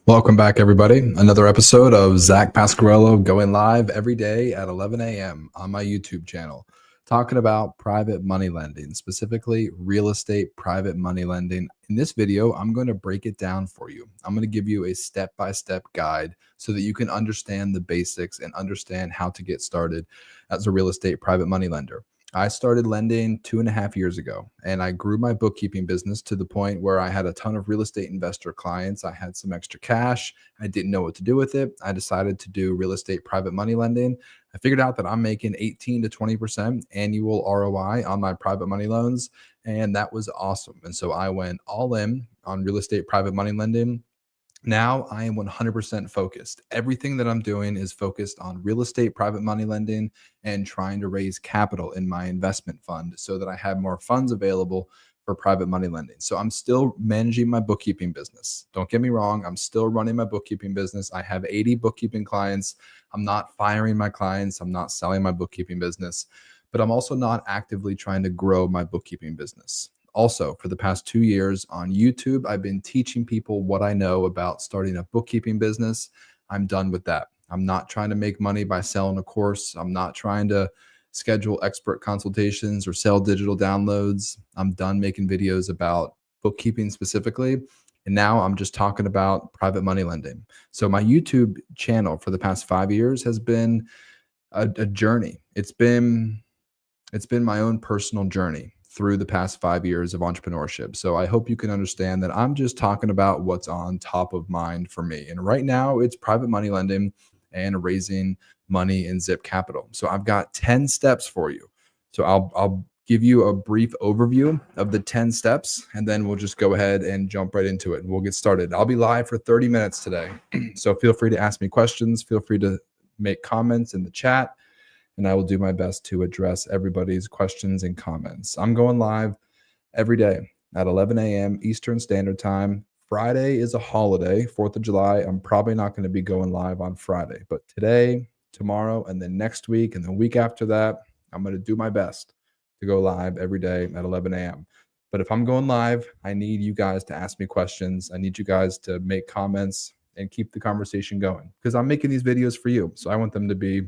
Welcome back, everybody. Another episode of Zach Pasquarello going live every day at 11 a.m. on my YouTube channel, talking about private money lending, specifically real estate private money lending. In this video, I'm going to break it down for you. I'm going to give you a step-by-step guide so that you can understand the basics and understand how to get started as a real estate private money lender. I started lending 2.5 years ago, and I grew my bookkeeping business to the point where I had a ton of real estate investor clients. I had some extra cash. I didn't know what to do with it. I decided to do real estate private money lending. I figured out that I'm making 18 to 20% annual ROI on my private money loans, and that was awesome. And so I went all in on real estate private money lending. Now I am 100% focused. Everything that I'm doing is focused on real estate private money lending and trying to raise capital in my investment fund so that I have more funds available for private money lending. So I'm still managing my bookkeeping business. Don't get me wrong, I'm still running my bookkeeping business. I have 80 bookkeeping clients. I'm not firing my clients. I'm not selling my bookkeeping business, but I'm also not actively trying to grow my bookkeeping business. Also, for the past 2 years on YouTube, I've been teaching people what I know about starting a bookkeeping business. I'm done with that. I'm not trying to make money by selling a course. I'm not trying to schedule expert consultations or sell digital downloads. I'm done making videos about bookkeeping specifically. And now I'm just talking about private money lending. So my YouTube channel for the past 5 years has been a journey. It's been my own personal journey through the past 5 years of entrepreneurship. So I hope you can understand that I'm just talking about what's on top of mind for me. And right now it's private money lending and raising money in Zip Capital. So I've got 10 steps for you. So I'll give you a brief overview of the 10 steps, and then we'll just go ahead and jump right into it and we'll get started. I'll be live for 30 minutes today. So feel free to ask me questions. Feel free to make comments in the chat, and I will do my best to address everybody's questions and comments. I'm going live every day at 11 a.m. Eastern Standard Time. Friday is a holiday, 4th of July. I'm probably not going to be going live on Friday, but today, tomorrow, and then next week, and the week after that, I'm going to do my best to go live every day at 11 a.m. But if I'm going live, I need you guys to ask me questions. I need you guys to make comments and keep the conversation going because I'm making these videos for you. So I want them to be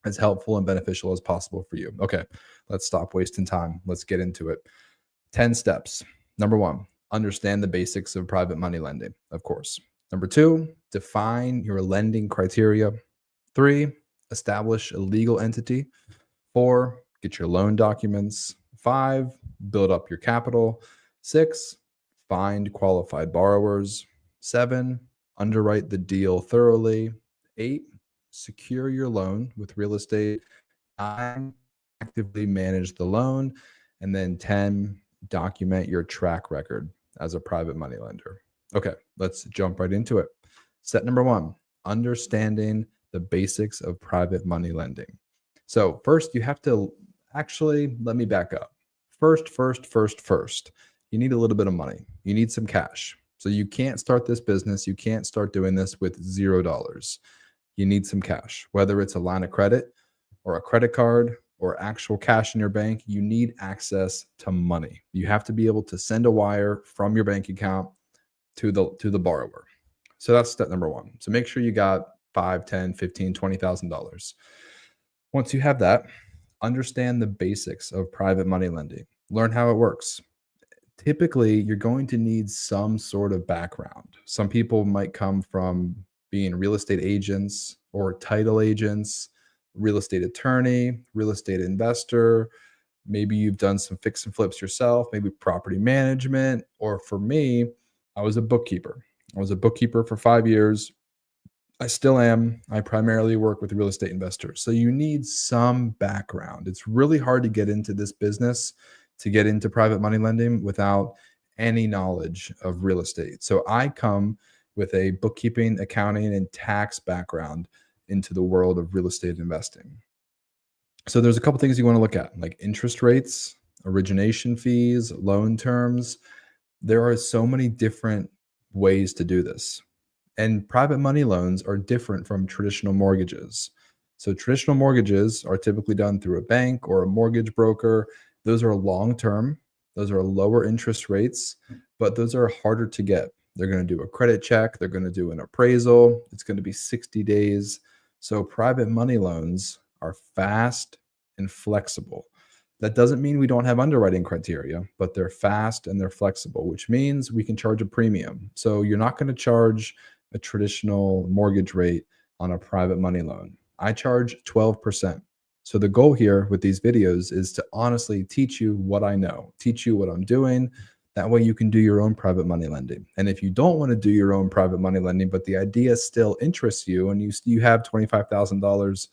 as helpful and beneficial as possible for you. Okay, let's stop wasting time. Let's get into it. 10 steps. Number 1, understand the basics of private money lending, of course. Number 2, define your lending criteria. 3, establish a legal entity. 4, get your loan documents. 5, build up your capital. 6, find qualified borrowers. 7, underwrite the deal thoroughly. 8, secure your loan with real estate. 9, actively manage the loan. And then 10, document your track record as a private money lender. Okay, let's jump right into it. Step number 1, understanding the basics of private money lending. So first, you have to let me back up. First, you need a little bit of money. You need some cash. So you can't start this business. You can't start doing this with $0. You need some cash, whether it's a line of credit or a credit card or actual cash in your bank. You need access to money. You have to be able to send a wire from your bank account to the borrower. So that's step number 1. So make sure you got $5, $10, $15, $20,000. Once you have that, understand the basics of private money lending. Learn how it works. Typically, you're going to need some sort of background. Some people might come from being real estate agents or title agents, real estate attorney, real estate investor. Maybe you've done some fix and flips yourself, maybe property management. Or for me, I was a bookkeeper. I was a bookkeeper for 5 years. I still am. I primarily work with real estate investors. So you need some background. It's really hard to get into this business, to get into private money lending without any knowledge of real estate. So I come with a bookkeeping, accounting, and tax background into the world of real estate investing. So there's a couple things you want to look at, like interest rates, origination fees, loan terms. There are so many different ways to do this. And private money loans are different from traditional mortgages. So traditional mortgages are typically done through a bank or a mortgage broker. Those are long-term. Those are lower interest rates, but those are harder to get. They're going to do a credit check. They're going to do an appraisal. It's going to be 60 days. So private money loans are fast and flexible. That doesn't mean we don't have underwriting criteria, but they're fast and they're flexible, which means we can charge a premium. So you're not going to charge a traditional mortgage rate on a private money loan. I charge 12%. So the goal here with these videos is to honestly teach you what I know, teach you what I'm doing. That way you can do your own private money lending. And if you don't want to do your own private money lending, but the idea still interests you and you have $25,000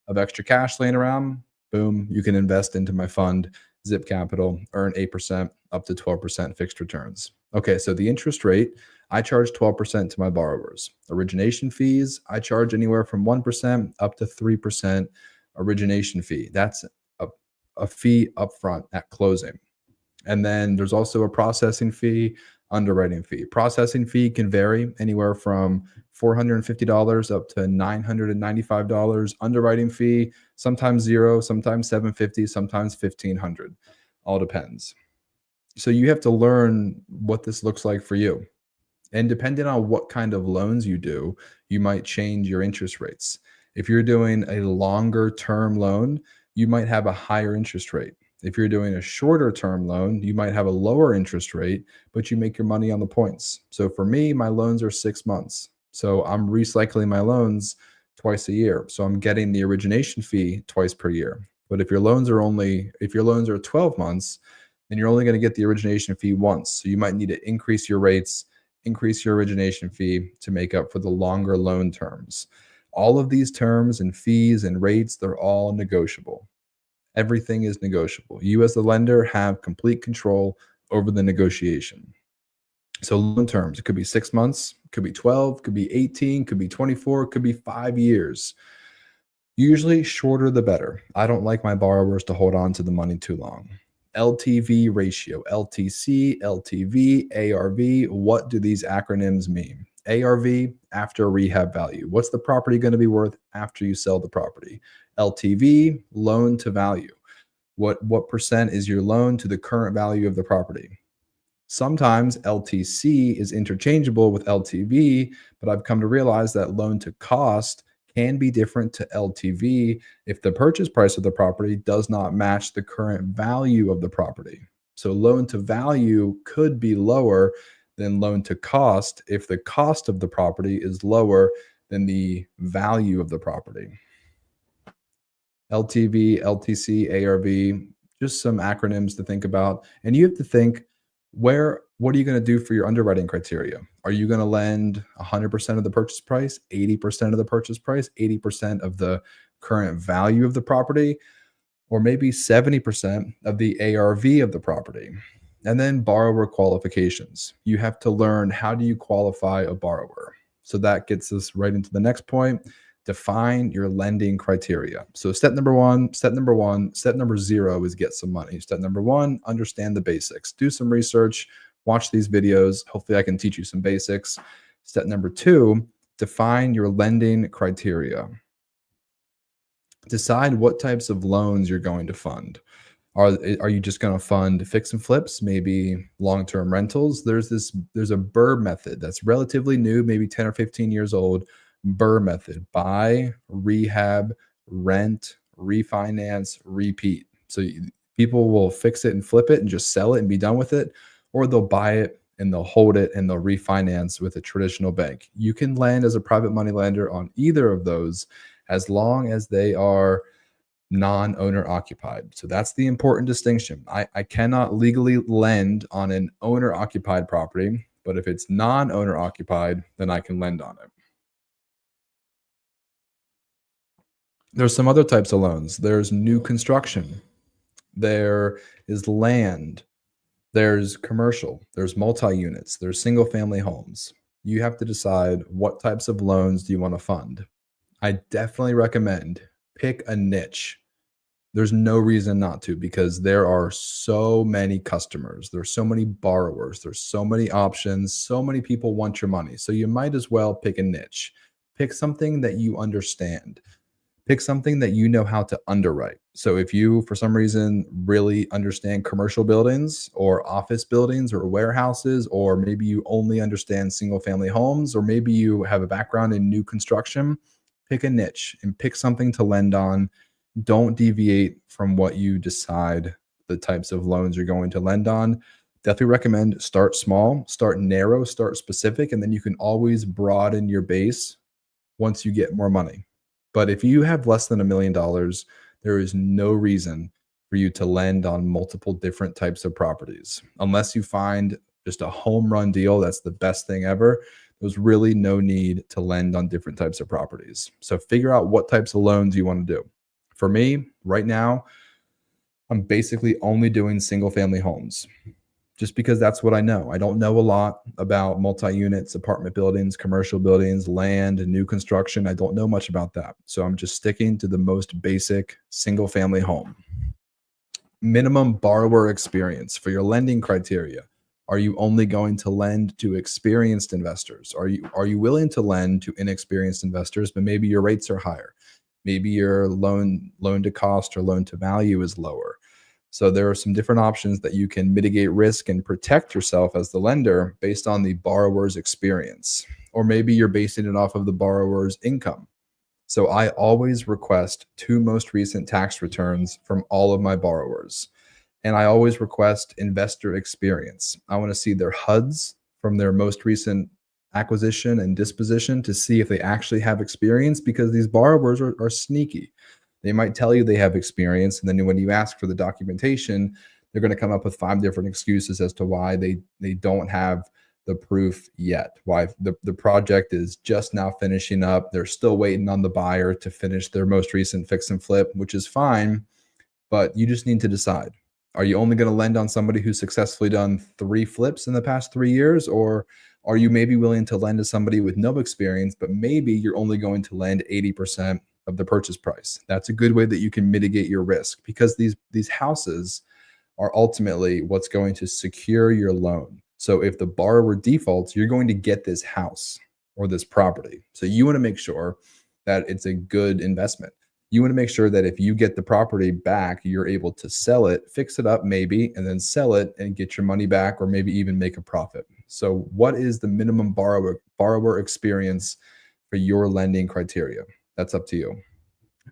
of extra cash laying around, boom, you can invest into my fund, Zip Capital, earn 8% up to 12% fixed returns. Okay, so the interest rate, I charge 12% to my borrowers. Origination fees, I charge anywhere from 1% up to 3% origination fee. That's a fee upfront at closing. And then there's also a processing fee, underwriting fee. Processing fee can vary anywhere from $450 up to $995. Underwriting fee, sometimes zero, sometimes 750, sometimes 1500. All depends. So you have to learn what this looks like for you. And depending on what kind of loans you do, you might change your interest rates. If you're doing a longer term loan, you might have a higher interest rate. If you're doing a shorter term loan, you might have a lower interest rate, but you make your money on the points. So for me, my loans are 6 months. So I'm recycling my loans twice a year. So I'm getting the origination fee twice per year. But if your loans are 12 months, then you're only going to get the origination fee once. So you might need to increase your rates, increase your origination fee to make up for the longer loan terms. All of these terms and fees and rates, they're all negotiable. Everything is negotiable. You as the lender have complete control over the negotiation. So loan terms, it could be 6 months, could be 12, could be 18, could be 24, could be 5 years. Usually shorter the better. I don't like my borrowers to hold on to the money too long. LTV ratio, LTC, LTV, ARV. What do these acronyms mean? ARV, after rehab value. What's the property going to be worth after you sell the property? LTV, loan to value. What percent is your loan to the current value of the property? Sometimes LTC is interchangeable with LTV, but I've come to realize that loan to cost can be different to LTV if the purchase price of the property does not match the current value of the property. So loan to value could be lower than loan to cost if the cost of the property is lower than the value of the property. LTV, LTC, ARV, just some acronyms to think about. And you have to think what are you going to do for your underwriting criteria? Are you going to lend 100% of the purchase price, 80% of the purchase price, 80% of the current value of the property, or maybe 70% of the ARV of the property? And then borrower qualifications. You have to learn, how do you qualify a borrower? So that gets us right into the next point. Define your lending criteria. So step number 0 is get some money. Step number 1, understand the basics. Do some research, watch these videos. Hopefully I can teach you some basics. Step number 2, define your lending criteria. Decide what types of loans you're going to fund. Are you just going to fund fix and flips, maybe long-term rentals? There's a BRRRR method that's relatively new, maybe 10 or 15 years old. BRRRR method: buy, rehab, rent, refinance, repeat. So people will fix it and flip it and just sell it and be done with it, or they'll buy it and they'll hold it and they'll refinance with a traditional bank. You can lend as a private money lender on either of those as long as they are non-owner occupied. So that's the important distinction. I cannot legally lend on an owner occupied property, but if it's non-owner occupied, then I can lend on it. There's some other types of loans. There's new construction. There is land. There's commercial. There's multi-units. There's single family homes. You have to decide what types of loans do you want to fund. I definitely recommend pick a niche. There's no reason not to, because there are so many customers. There's so many borrowers. There's so many options. So many people want your money. So you might as well pick a niche. Pick something that you understand. Pick something that you know how to underwrite. So if you, for some reason, really understand commercial buildings or office buildings or warehouses, or maybe you only understand single family homes, or maybe you have a background in new construction, pick a niche and pick something to lend on. Don't deviate from what you decide the types of loans you're going to lend on. Definitely recommend start small, start narrow, start specific, and then you can always broaden your base once you get more money. But if you have less than $1 million, there is no reason for you to lend on multiple different types of properties. Unless you find just a home run deal, that's the best thing ever. There's really no need to lend on different types of properties. So figure out what types of loans you want to do. For me, right now, I'm basically only doing single family homes just because that's what I know. I don't know a lot about multi-units, apartment buildings, commercial buildings, land, and new construction. I don't know much about that. So I'm just sticking to the most basic single family home. Minimum borrower experience for your lending criteria. Are you only going to lend to experienced investors? Are you willing to lend to inexperienced investors, but maybe your rates are higher? Maybe your loan to cost or loan to value is lower. So there are some different options that you can mitigate risk and protect yourself as the lender based on the borrower's experience. Or maybe you're basing it off of the borrower's income. So I always request 2 most recent tax returns from all of my borrowers. And I always request investor experience. I want to see their HUDs from their most recent acquisition and disposition to see if they actually have experience, because these borrowers are sneaky. They might tell you they have experience, and then when you ask for the documentation, they're going to come up with 5 different excuses as to why they don't have the proof yet, why the project is just now finishing up. They're still waiting on the buyer to finish their most recent fix and flip, which is fine, but you just need to decide. Are you only going to lend on somebody who's successfully done 3 flips in the past 3 years? Or are you maybe willing to lend to somebody with no experience, but maybe you're only going to lend 80% of the purchase price? That's a good way that you can mitigate your risk, because these houses are ultimately what's going to secure your loan. So if the borrower defaults, you're going to get this house or this property. So you want to make sure that it's a good investment. You want to make sure that if you get the property back, you're able to sell it, fix it up maybe, and then sell it and get your money back, or maybe even make a profit. So what is the minimum borrower experience for your lending criteria? That's up to you.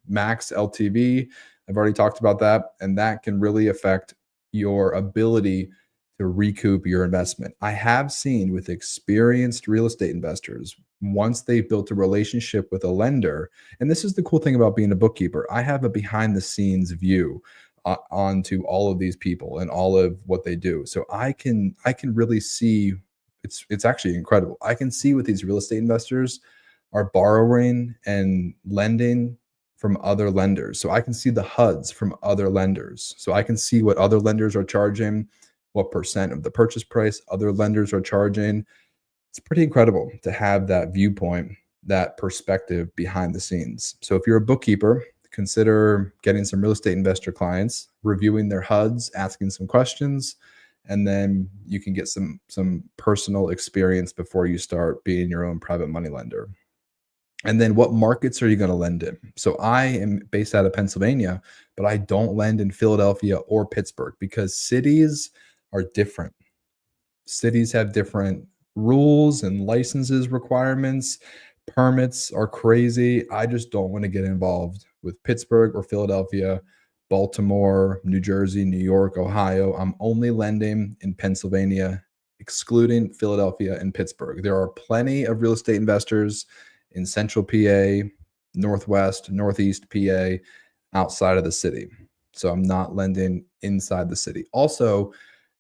Max LTV, I've already talked about that, and that can really affect your ability to recoup your investment. I have seen with experienced real estate investors, once they've built a relationship with a lender, and this is the cool thing about being a bookkeeper, I have a behind the scenes view onto all of these people and all of what they do. So I can really see, it's actually incredible. I can see what these real estate investors are borrowing and lending from other lenders. So I can see the HUDs from other lenders. So I can see what other lenders are charging, what percent of the purchase price other lenders are charging. It's pretty incredible to have that viewpoint, that perspective behind the scenes. So if you're a bookkeeper, consider getting some real estate investor clients, reviewing their HUDs, asking some questions, and then you can get some personal experience before you start being your own private money lender. And then what markets are you going to lend in? So I am based out of Pennsylvania, but I don't lend in Philadelphia or Pittsburgh because cities are different. Cities have different rules and licenses requirements. Permits are crazy. I just don't want to get involved with Pittsburgh or Philadelphia, Baltimore, New Jersey, New York, Ohio. I'm only lending in Pennsylvania, excluding Philadelphia and Pittsburgh. There are plenty of real estate investors in central PA, northwest, northeast PA, outside of the city. So I'm not lending inside the city. Also,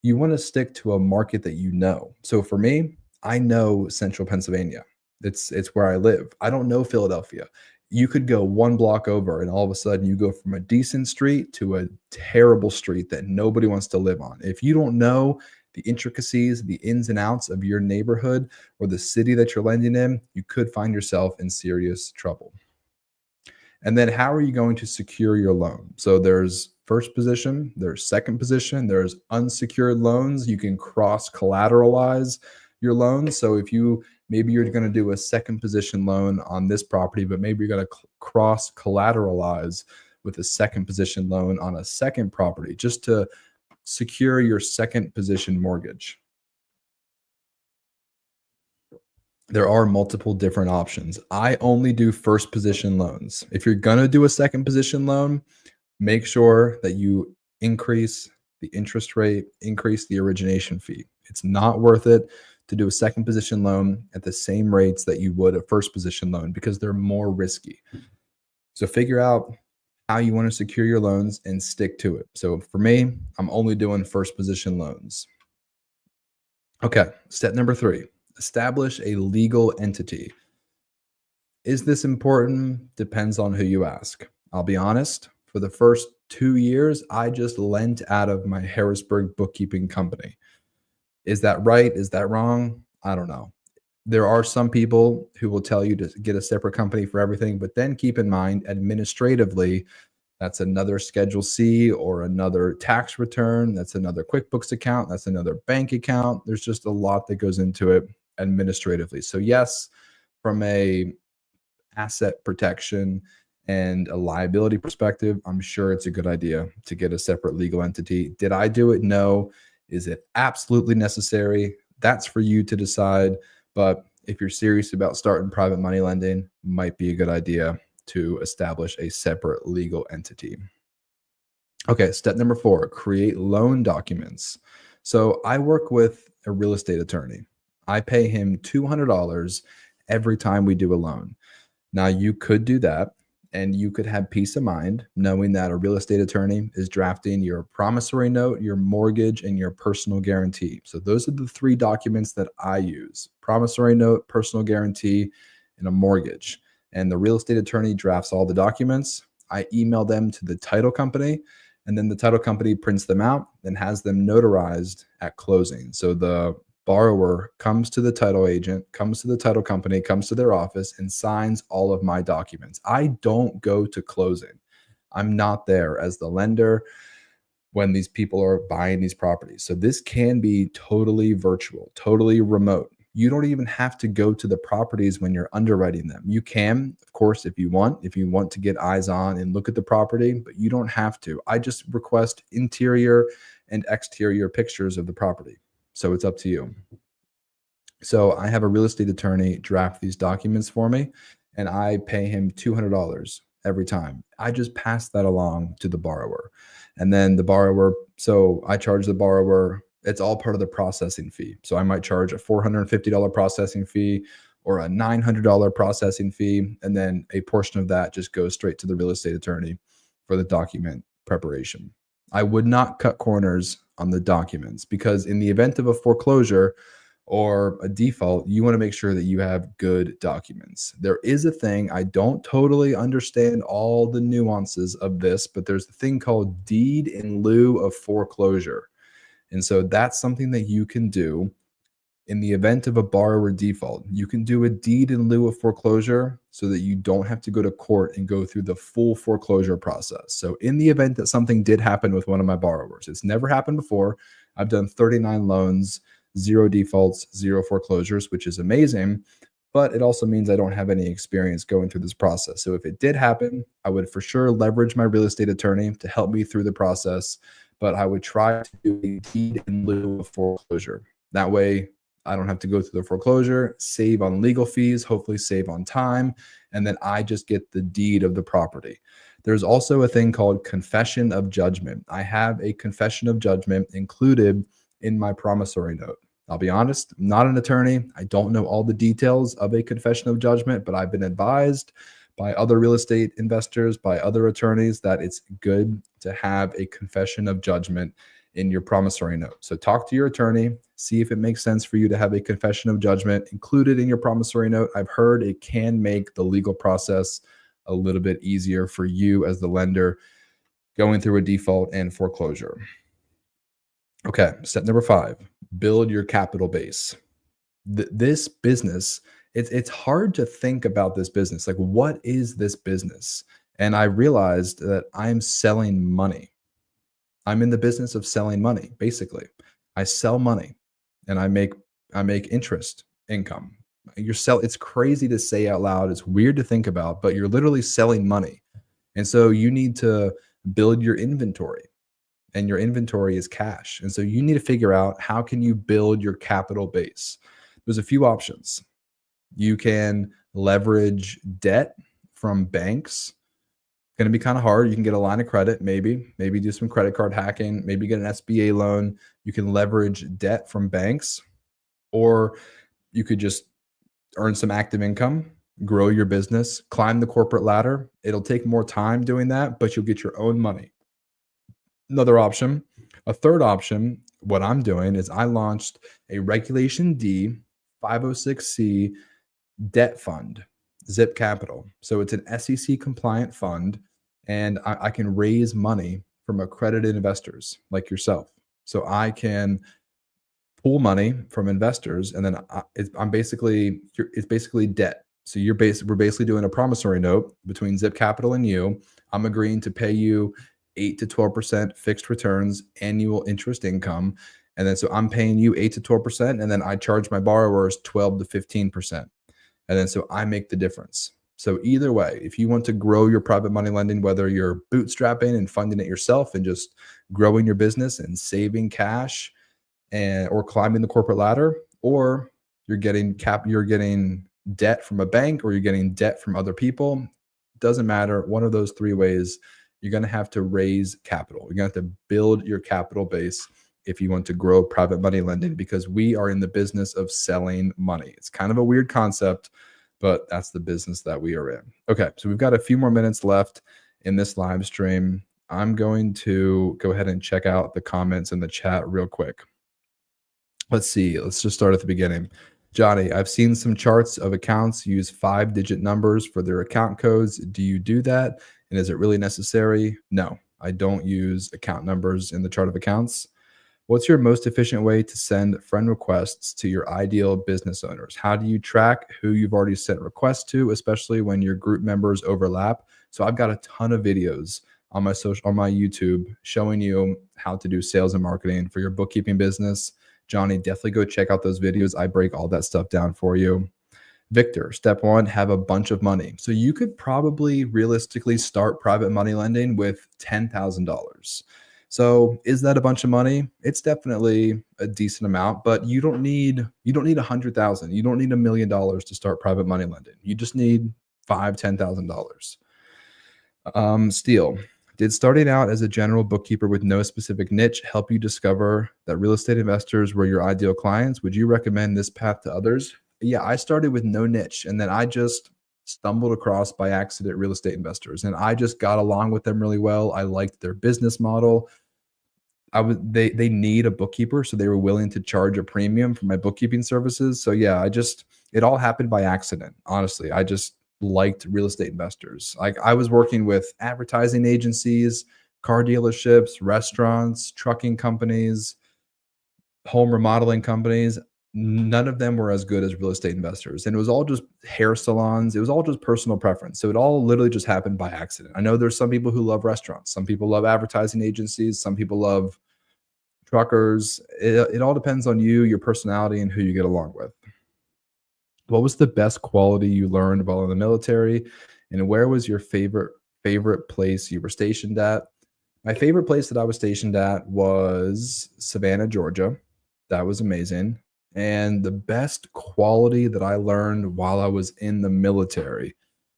you want to stick to a market that you know. So for me, I know central Pennsylvania. It's where I live. I don't know Philadelphia. You could go 1 block over and all of a sudden you go from a decent street to a terrible street that nobody wants to live on. If you don't know the intricacies, the ins and outs of your neighborhood or the city that you're lending in, you could find yourself in serious trouble. And then how are you going to secure your loan? So there's first position, there's second position, there's unsecured loans. You can cross collateralize your loans. So if you Maybe you're going to do a second position loan on this property, but maybe you're going to cross collateralize with a second position loan on a second property just to secure your second position mortgage. There are multiple different options. I only do first position loans. If you're going to do a second position loan, make sure that you increase the interest rate, increase the origination fee. It's not worth it to do a second position loan at the same rates that you would a first position loan because they're more risky. So figure out how you want to secure your loans and stick to it. So for me, I'm only doing first position loans. Okay, step number 3, establish a legal entity. Is this important? Depends on who you ask. I'll be honest, for the first 2 years, I just lent out of my Harrisburg bookkeeping company. Is that right? Is that wrong? I don't know. There are some people who will tell you to get a separate company for everything, but then keep in mind administratively, that's another Schedule C or another tax return. That's another QuickBooks account. That's another bank account. There's just a lot that goes into it administratively. So yes, from a asset protection and a liability perspective, I'm sure it's a good idea to get a separate legal entity. Did I do it? No. Is it absolutely necessary? That's for you to decide. But if you're serious about starting private money lending, might be a good idea to establish a separate legal entity. Okay, step number 4, create loan documents. So I work with a real estate attorney. I pay him $200 every time we do a loan. Now, you could do that and you could have peace of mind knowing that a real estate attorney is drafting your promissory note, your mortgage, and your personal guarantee. So those are the 3 documents that I use: promissory note, personal guarantee, and a mortgage. And the real estate attorney drafts all the documents. I email them to the title company, and then the title company prints them out and has them notarized at closing. So the borrower comes to the title agent, comes to the title company, comes to their office, and signs all of my documents. I don't go to closing. I'm not there as the lender when these people are buying these properties. So this can be totally virtual, totally remote. You don't even have to go to the properties when you're underwriting them. You can, of course, if you want to get eyes on and look at the property, but you don't have to. I just request interior and exterior pictures of the property. So it's up to you. So I have a real estate attorney draft these documents for me, and I pay him $200 every time. I just pass that along to the borrower. And then the borrower, so I charge the borrower, it's all part of the processing fee. So I might charge a $450 processing fee or a $900 processing fee. And then a portion of that just goes straight to the real estate attorney for the document preparation. I would not cut corners on the documents because in the event of a foreclosure or a default, you want to make sure that you have good documents. There is a thing, I don't totally understand all the nuances of this, but there's a thing called deed in lieu of foreclosure. And so that's something that you can do in the event of a borrower default. You can do a deed in lieu of foreclosure so that you don't have to go to court and go through the full foreclosure process. So in the event that something did happen with one of my borrowers, it's never happened before. I've done 39 loans, 0 defaults, 0 foreclosures, which is amazing. But it also means I don't have any experience going through this process. So if it did happen, I would for sure leverage my real estate attorney to help me through the process. But I would try to do a deed in lieu of foreclosure. That way, I don't have to go through the foreclosure, save on legal fees, hopefully save on time, and then I just get the deed of the property. There's also a thing called confession of judgment. I have a confession of judgment included in my promissory note. I'll be honest, I'm not an attorney. I don't know all the details of a confession of judgment, but I've been advised by other real estate investors, by other attorneys, that it's good to have a confession of judgment in your promissory note. So talk to your attorney, see if it makes sense for you to have a confession of judgment included in your promissory note. I've heard it can make the legal process a little bit easier for you as the lender going through a default and foreclosure. Okay, step number 5, build your capital base. This business, it's hard to think about this business. Like, what is this business? And I realized that I'm selling money. I'm in the business of selling money, basically. I sell money and I make interest income. It's crazy to say out loud. It's weird to think about, but you're literally selling money. And so you need to build your inventory, and your inventory is cash. And so you need to figure out, how can you build your capital base? There's a few options. You can leverage debt from banks. Going to be kind of hard. You can get a line of credit, maybe do some credit card hacking, maybe get an SBA loan. You can leverage debt from banks, or you could just earn some active income, grow your business, climb the corporate ladder. It'll take more time doing that, but you'll get your own money. Another option, a third option, what I'm doing is I launched a Regulation D 506C debt fund, Zip Capital. So it's an SEC compliant fund, and I can raise money from accredited investors like yourself. So I can pool money from investors, and then it's basically debt. So we're basically doing a promissory note between Zip Capital and you. I'm agreeing to pay you 8 to 12% fixed returns, annual interest income. And then so I'm paying you 8 to 12%, and then I charge my borrowers 12 to 15%. And then so I make the difference. So either way, if you want to grow your private money lending, whether you're bootstrapping and funding it yourself and just growing your business and saving cash, or climbing the corporate ladder, or you're getting debt from a bank, or you're getting debt from other people, doesn't matter. One of those three ways, you're going to have to raise capital. You're going to have to build your capital base if you want to grow private money lending, because we are in the business of selling money. It's kind of a weird concept, but that's the business that we are in. Okay, so we've got a few more minutes left in this live stream. I'm going to go ahead and check out the comments in the chat real quick. Let's see. Let's just start at the beginning. Johnny, I've seen some charts of accounts use 5-digit numbers for their account codes. Do you do that? And is it really necessary? No, I don't use account numbers in the chart of accounts. What's your most efficient way to send friend requests to your ideal business owners? How do you track who you've already sent requests to, especially when your group members overlap? So I've got a ton of videos on my YouTube showing you how to do sales and marketing for your bookkeeping business. Johnny, definitely go check out those videos. I break all that stuff down for you. Victor, step one, have a bunch of money. So you could probably realistically start private money lending with $10,000. So is that a bunch of money? It's definitely a decent amount, but you don't need 100,000. You don't need $1 million to start private money lending. You just need $5,000-$10,000. Steele, did starting out as a general bookkeeper with no specific niche help you discover that real estate investors were your ideal clients? Would you recommend this path to others? Yeah, I started with no niche, and then I just stumbled across by accident real estate investors, and I just got along with them really well. I liked their business model. They need a bookkeeper, so they were willing to charge a premium for my bookkeeping services. So yeah, it all happened by accident. Honestly, I just liked real estate investors. Like, I was working with advertising agencies, car dealerships, restaurants, trucking companies, home remodeling companies. None of them were as good as real estate investors. And it was all just hair salons. It was all just personal preference. So it all literally just happened by accident. I know there's some people who love restaurants. Some people love advertising agencies. Some people love truckers. It all depends on you, your personality, and who you get along with. What was the best quality you learned while in the military? And where was your favorite place you were stationed at? My favorite place that I was stationed at was Savannah, Georgia. That was amazing. And the best quality that I learned while I was in the military,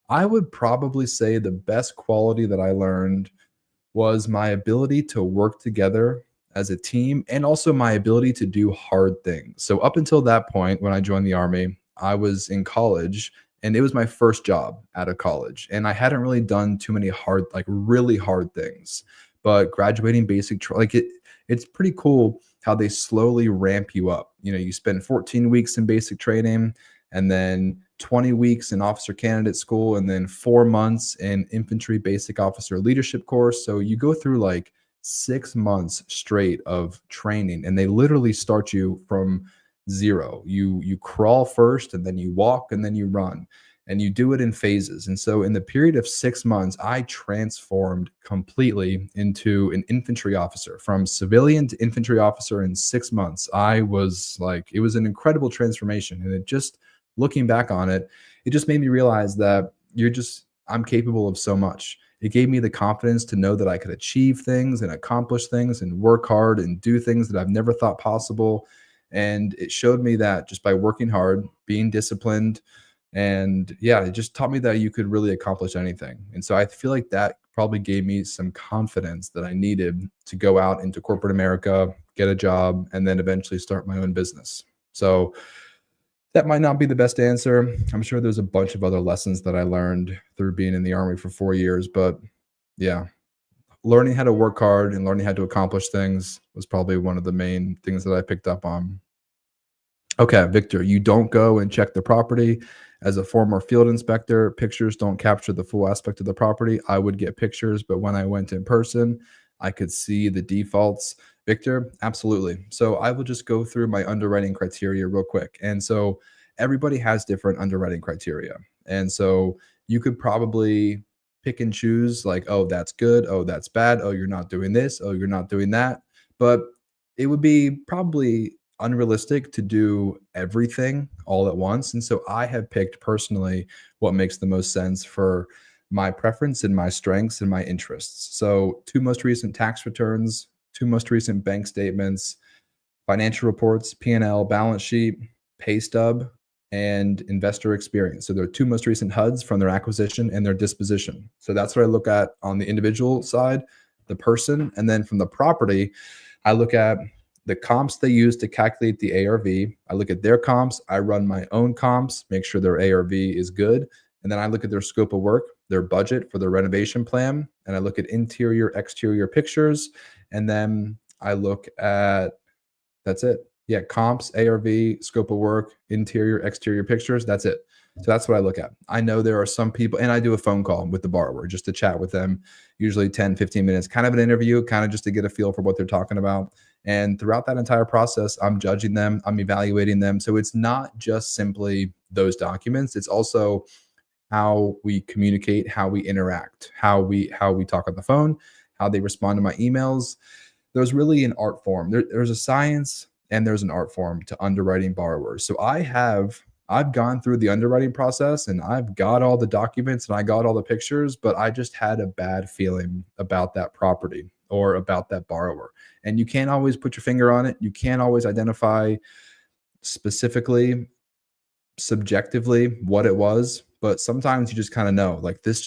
I would probably say the best quality that I learned was my ability to work together as a team, and also my ability to do hard things. So up until that point, when I joined the Army, I was in college, and it was my first job out of college. And I hadn't really done too many really hard things. But graduating it's pretty cool how they slowly ramp you up. You know, you spend 14 weeks in basic training, and then 20 weeks in officer candidate school, and then 4 months in infantry basic officer leadership course. So you go through like 6 months straight of training, and they literally start you from zero. You crawl first, and then you walk, and then you run, and you do it in phases. And so in the period of 6 months, I transformed completely into an infantry officer, from civilian to infantry officer in 6 months. It was an incredible transformation, and it just looking back on it, it just made me realize that I'm capable of so much. It gave me the confidence to know that I could achieve things and accomplish things and work hard and do things that I've never thought possible. And it showed me that just by working hard, being disciplined, and yeah, it just taught me that you could really accomplish anything. And so I feel like that probably gave me some confidence that I needed to go out into corporate America, get a job, and then eventually start my own business. So that might not be the best answer. I'm sure there's a bunch of other lessons that I learned through being in the Army for 4 years. But yeah, learning how to work hard and learning how to accomplish things was probably one of the main things that I picked up on. Okay, Victor, you don't go and check the property. As a former field inspector, pictures don't capture the full aspect of the property. I would get pictures, but when I went in person, I could see the defaults. Victor, absolutely. So I will just go through my underwriting criteria real quick. And so everybody has different underwriting criteria. And so you could probably pick and choose like, oh, that's good. Oh, that's bad. Oh, you're not doing this. Oh, you're not doing that. But it would be probably unrealistic to do everything all at once. And so I have picked personally what makes the most sense for my preference and my strengths and my interests. So, two most recent tax returns, two most recent bank statements, financial reports, P&L, balance sheet, pay stub, and investor experience. So, there are two most recent HUDs from their acquisition and their disposition. So, that's what I look at on the individual side, the person. And then from the property, I look at the comps they use to calculate the ARV. I look at their comps. I run my own comps, make sure their ARV is good. And then I look at their scope of work, their budget for their renovation plan. And I look at interior, exterior pictures. And then I look at, that's it. Yeah, comps, ARV, scope of work, interior, exterior pictures. That's it. So that's what I look at. I know there are some people, and I do a phone call with the borrower just to chat with them, usually 10, 15 minutes, kind of an interview, kind of just to get a feel for what they're talking about. And throughout that entire process, I'm judging them, I'm evaluating them. So it's not just simply those documents, it's also how we communicate, how we interact, how we talk on the phone, how they respond to my emails. There's really an art form. There's a science and there's an art form to underwriting borrowers. So I've gone through the underwriting process and I've got all the documents and I got all the pictures, but I just had a bad feeling about that property or about that borrower. And you can't always put your finger on it. You can't always identify specifically, subjectively what it was, but sometimes you just kind of know like this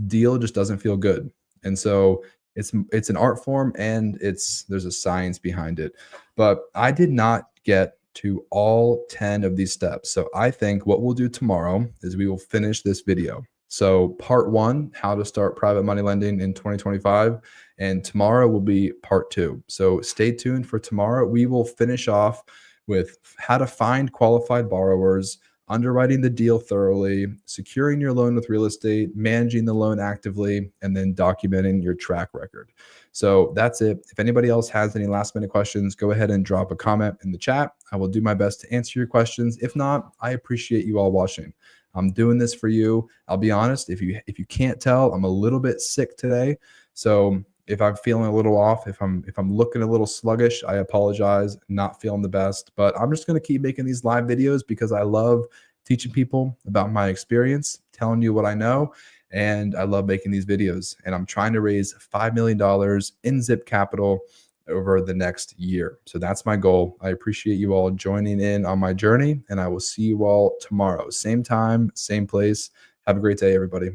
deal just doesn't feel good. And so it's an art form and there's a science behind it. But I did not get to all 10 of these steps. So I think what we'll do tomorrow is we will finish this video. So part 1, how to start private money lending in 2025, and tomorrow will be part 2. So stay tuned for tomorrow. We will finish off with how to find qualified borrowers, underwriting the deal thoroughly, securing your loan with real estate, managing the loan actively, and then documenting your track record. So that's it. If anybody else has any last minute questions, go ahead and drop a comment in the chat. I will do my best to answer your questions. If not, I appreciate you all watching. I'm doing this for you. I'll be honest, if you can't tell, I'm a little bit sick today. So if I'm feeling a little off, if I'm looking a little sluggish, I apologize. Not feeling the best, but I'm just going to keep making these live videos because I love teaching people about my experience, telling you what I know, and I love making these videos. And I'm trying to raise $5 million in Zip Capital over the next year. So that's my goal. I appreciate you all joining in on my journey, and I will see you all tomorrow. Same time, same place. Have a great day, everybody.